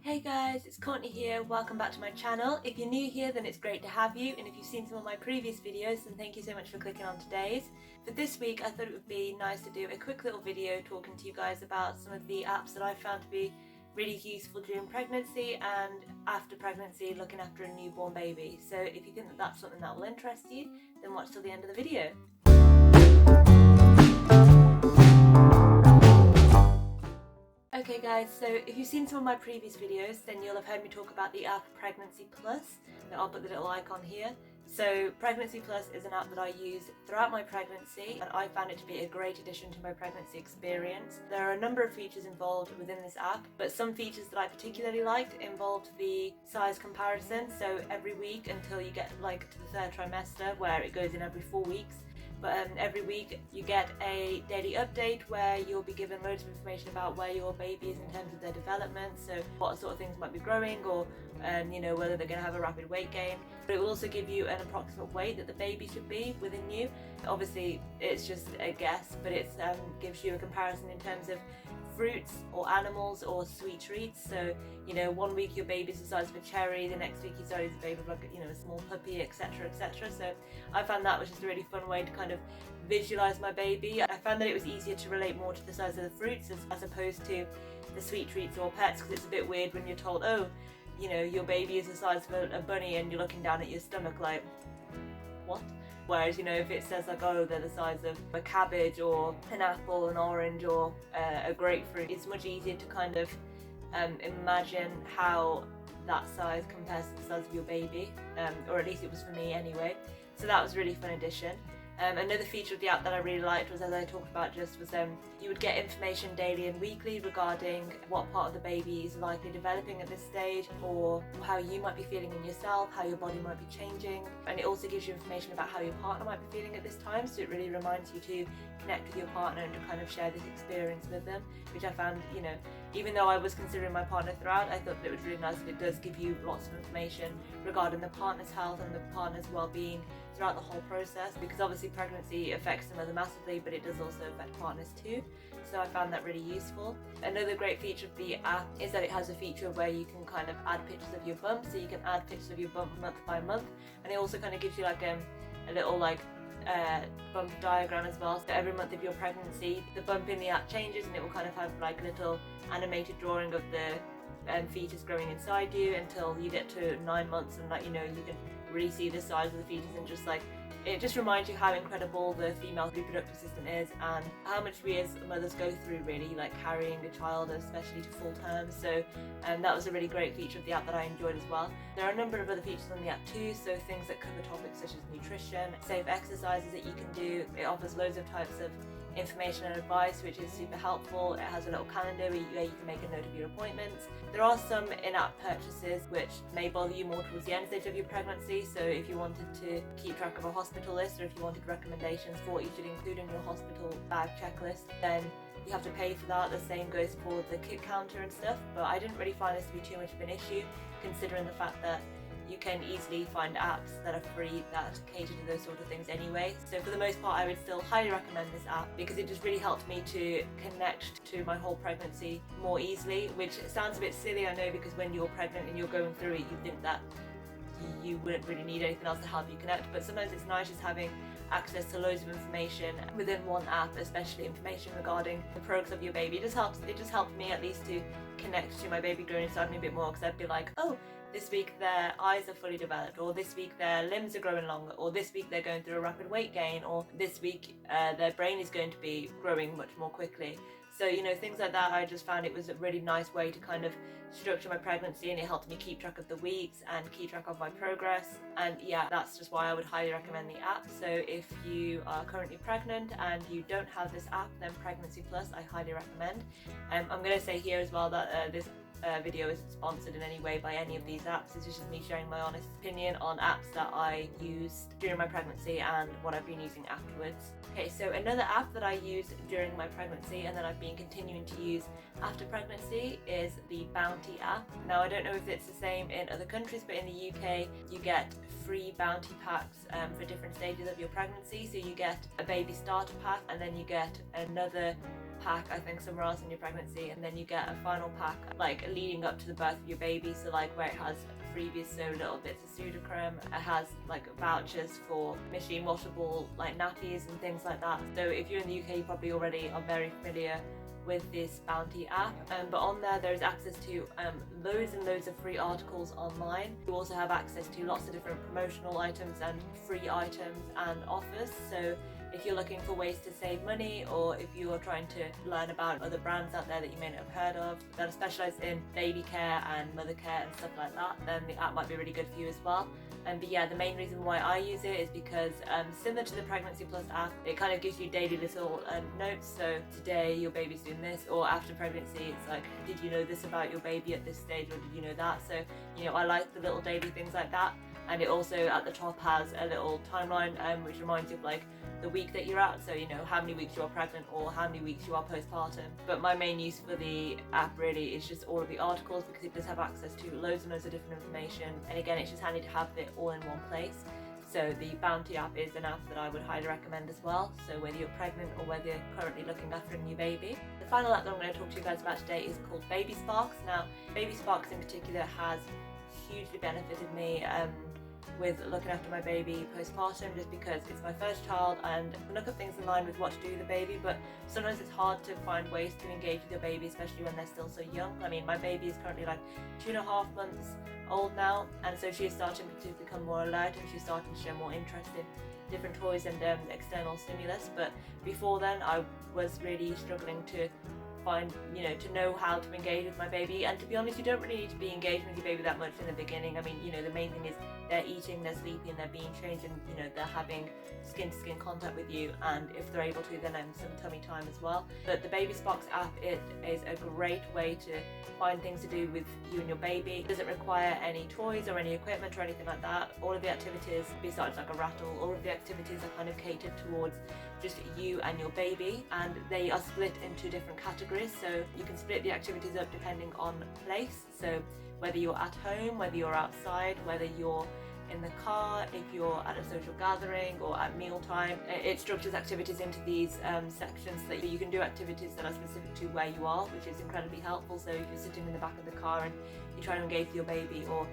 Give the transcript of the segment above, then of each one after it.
Hey guys, it's Courtney here. Welcome back to my channel. If you're new here, then it's great to have you, and if you've seen some of my previous videos, then thank you so much for clicking on today's. For this week, I thought it would be nice to do a quick little video talking to you guys about some of the apps that I found to be really useful during pregnancy and after pregnancy, looking after a newborn baby. So if you think that that's something that will interest you, then watch till the end of the video. Okay guys, so if you've seen some of my previous videos, then you'll have heard me talk about the app Pregnancy Plus. Now I'll put the little icon here. So Pregnancy Plus is an app that I use throughout my pregnancy, and I found it to be a great addition to my pregnancy experience. There are a number of features involved within this app, but some features that I particularly liked involved the size comparison. So every week until you get like to the third trimester, where it goes in every 4 weeks. But every week you get a daily update where you'll be given loads of information about where your baby is in terms of their development, so what sort of things might be growing, or whether they're going to have a rapid weight gain. But it will also give you an approximate weight that the baby should be within you. Obviously it's just a guess, but it gives you a comparison in terms of fruits or animals or sweet treats. So 1 week your baby's the size of a cherry, the next week your size a baby of like a small puppy, etc, etc. So I found that was just a really fun way to kind of visualize my baby. I found that it was easier to relate more to the size of the fruits as opposed to the sweet treats or pets, because it's a bit weird when you're told, oh, your baby is the size of a bunny, and you're looking down at your stomach like, what? Whereas, if it says like, oh, they're the size of a cabbage or an apple, an orange, or a grapefruit, it's much easier to kind of imagine how that size compares to the size of your baby, or at least it was for me anyway. So that was a really fun addition. Another feature of the app that I really liked was, as I talked about just, was you would get information daily and weekly regarding what part of the baby is likely developing at this stage, or how you might be feeling in yourself, how your body might be changing. And it also gives you information about how your partner might be feeling at this time, so it really reminds you to connect with your partner and to kind of share this experience with them, which I found, even though I was considering my partner throughout, I thought that it was really nice that it does give you lots of information regarding the partner's health and the partner's well-being throughout the whole process, because obviously pregnancy affects the mother massively, but it does also affect partners too. So I found that really useful. Another great feature of the app is that it has a feature where you can kind of add pictures of your bump, so you can add pictures of your bump month by month, and it also kind of gives you like a little bump diagram as well. So every month of your pregnancy, the bump in the app changes, and it will kind of have like a little animated drawing of the fetus growing inside you until you get to 9 months, and you can really see the size of the fetus, and just like it just reminds you how incredible the female reproductive system is, and how much we as mothers go through, really, like carrying a child, especially to full term. So that was a really great feature of the app that I enjoyed as well. There are a number of other features on the app too, so things that cover topics such as nutrition, safe exercises that you can do. It offers loads of types of information and advice, which is super helpful. It has a little calendar where you can make a note of your appointments. There are some in-app purchases which may bother you more towards the end stage of your pregnancy, so if you wanted to keep track of a hospital list, or if you wanted recommendations for what you should include in your hospital bag checklist, then you have to pay for that. The same goes for the kit counter and stuff, but I didn't really find this to be too much of an issue, considering the fact that you can easily find apps that are free that cater to those sort of things anyway. So for the most part, I would still highly recommend this app, because it just really helped me to connect to my whole pregnancy more easily, which sounds a bit silly, I know, because when you're pregnant and you're going through it, you think that you wouldn't really need anything else to help you connect, but sometimes it's nice just having access to loads of information within one app, especially information regarding the progress of your baby. It just helped me at least to connect to my baby growing inside me a bit more, because I'd be like, oh, this week their eyes are fully developed, or this week their limbs are growing longer, or this week they're going through a rapid weight gain, or this week their brain is going to be growing much more quickly. So things like that, I just found it was a really nice way to kind of structure my pregnancy, and it helped me keep track of the weeks and keep track of my progress. And yeah, that's just why I would highly recommend the app. So if you are currently pregnant and you don't have this app, then Pregnancy Plus I highly recommend. I'm going to say here as well that this video isn't sponsored in any way by any of these apps. This is just me sharing my honest opinion on apps that I used during my pregnancy and what I've been using afterwards. Okay, so another app that I used during my pregnancy and that I've been continuing to use after pregnancy is the Bounty app. Now I don't know if it's the same in other countries, but in the UK you get free Bounty packs for different stages of your pregnancy. So you get a baby starter pack, and then you get another pack, I think, somewhere else in your pregnancy, and then you get a final pack like leading up to the birth of your baby. So like where it has freebies, so little bits of Sudocrem. It has like vouchers for machine washable like nappies and things like that. So if you're in the UK, you probably already are very familiar with this Bounty app, but on there's access to loads and loads of free articles online. You also have access to lots of different promotional items and free items and offers. So if you're looking for ways to save money, or if you're trying to learn about other brands out there that you may not have heard of that are specialised in baby care and mother care and stuff like that, then the app might be really good for you as well. But yeah, the main reason why I use it is because similar to the Pregnancy Plus app, it kind of gives you daily little notes. So today your baby's doing this, or after pregnancy it's like, did you know this about your baby at this stage, or did you know that? So I like the little daily things like that. And it also at the top has a little timeline which reminds you of like the week that you're at, so how many weeks you are pregnant or how many weeks you are postpartum. But my main use for the app really is just all of the articles, because it does have access to loads and loads of different information, and again it's just handy to have it all in one place. So the Bounty app is an app that I would highly recommend as well, so whether you're pregnant or whether you're currently looking after a new baby. The final app that I'm going to talk to you guys about today is called Babysparks. Now Babysparks in particular has hugely benefited me with looking after my baby postpartum, just because it's my first child and I look at things in line with what to do with the baby, but sometimes it's hard to find ways to engage with your baby, especially when they're still so young. I mean, my baby is currently like 2.5 months old now, and so she is starting to become more alert and she's starting to show more interest in different toys and external stimulus. But before then I was really struggling to find, to know how to engage with my baby. And to be honest, you don't really need to be engaging with your baby that much in the beginning. I mean, the main thing is they're eating, they're sleeping, they're being changed, and they're having skin-to-skin contact with you, and if they're able to, then some tummy time as well. But the Babysparks app, it is a great way to find things to do with you and your baby. It doesn't require any toys or any equipment or anything like that. All of the activities, besides like a rattle, all of the activities are kind of catered towards just you and your baby, and they are split into different categories. So you can split the activities up depending on place, so whether you're at home, whether you're outside, whether you're in the car, if you're at a social gathering or at mealtime. It structures activities into these sections so that you can do activities that are specific to where you are, which is incredibly helpful. So if you're sitting in the back of the car and you're trying to engage with your baby, or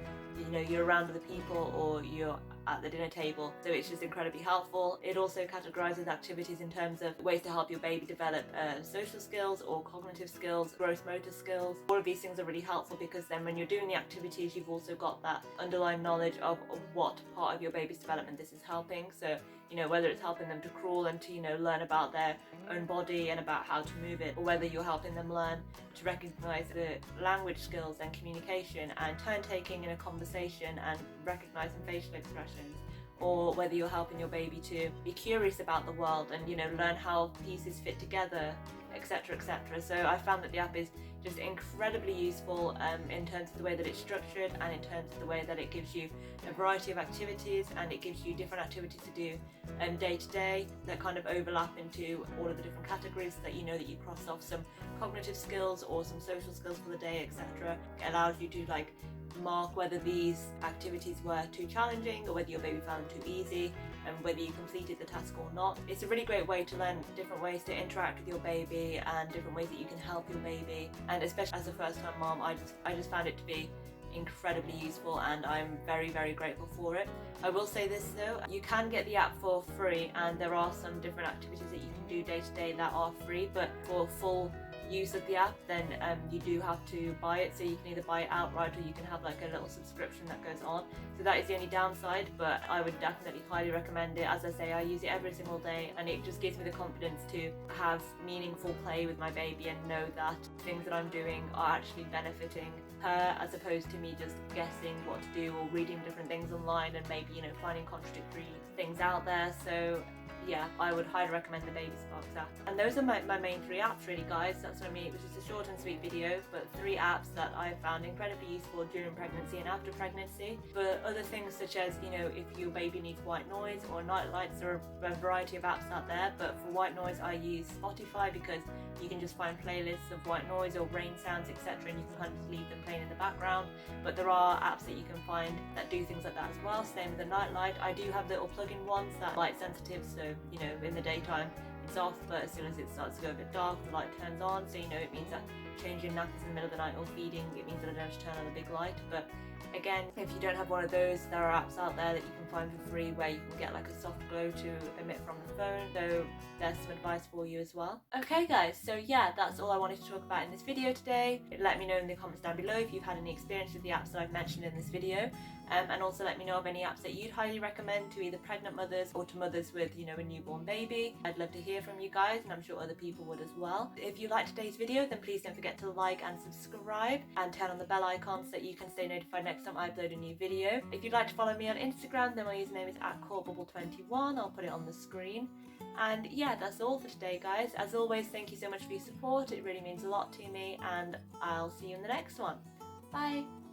you're around other people, or you're at the dinner table, so it's just incredibly helpful. It also categorizes activities in terms of ways to help your baby develop social skills or cognitive skills, gross motor skills. All of these things are really helpful, because then when you're doing the activities, you've also got that underlying knowledge of what part of your baby's development this is helping. So whether it's helping them to crawl and to learn about their own body and about how to move it, or whether you're helping them learn to recognize the language skills and communication and turn taking in a conversation and recognizing facial expressions, or whether you're helping your baby to be curious about the world and learn how pieces fit together, etc., etc. So I found that the app is just incredibly useful in terms of the way that it's structured, and in terms of the way that it gives you a variety of activities, and it gives you different activities to do day to day that kind of overlap into all of the different categories, so that that you cross off some cognitive skills or some social skills for the day, etc. It allows you to mark whether these activities were too challenging or whether your baby found them too easy, and whether you completed the task or not. It's a really great way to learn different ways to interact with your baby and different ways that you can help your baby, and especially as a first-time mom, I just found it to be incredibly useful, and I'm very, very grateful for it. I will say this though, you can get the app for free, and there are some different activities that you can do day to day that are free, but for full use of the app, then you do have to buy it. So you can either buy it outright, or you can have like a little subscription that goes on. So that is the only downside, but I would definitely highly recommend it. As I say, I use it every single day, and it just gives me the confidence to have meaningful play with my baby and know that things that I'm doing are actually benefiting her, as opposed to me just guessing what to do or reading different things online and maybe finding contradictory things out there. So yeah, I would highly recommend the Babysparks app. And those are my main 3 apps really, guys. That's what I mean. It was just a short and sweet video, but 3 apps that I found incredibly useful during pregnancy and after pregnancy. For other things such as, if your baby needs white noise or night lights, there are a variety of apps out there. But for white noise, I use Spotify, because you can just find playlists of white noise or rain sounds, etc., and you can kind of leave them playing in the background. But there are apps that you can find that do things like that as well. Same with the night light. I do have little plug-in ones that are light sensitive, so in the daytime it's off, but as soon as it starts to go a bit dark, the light turns on, so you know it means that changing nappies in the middle of the night or feeding, it means that I don't have to turn on a big light. But again, if you don't have one of those, there are apps out there that you can find for free where you can get like a soft glow to emit from the phone, so there's some advice for you as well. Okay guys, so yeah, that's all I wanted to talk about in this video today. Let me know in the comments down below if you've had any experience with the apps that I've mentioned in this video, and also let me know of any apps that you'd highly recommend to either pregnant mothers or to mothers with, you know, a newborn baby. I'd love to hear from you guys, and I'm sure other people would as well. If you liked today's video, then please don't forget to like and subscribe and turn on the bell icon so that you can stay notified next time I upload a new video. If you'd like to follow me on Instagram, then my username is @courtbubble21. I'll put it on the screen. And yeah, that's all for today guys. As always, thank you so much for your support, it really means a lot to me, and I'll see you in the next one. Bye!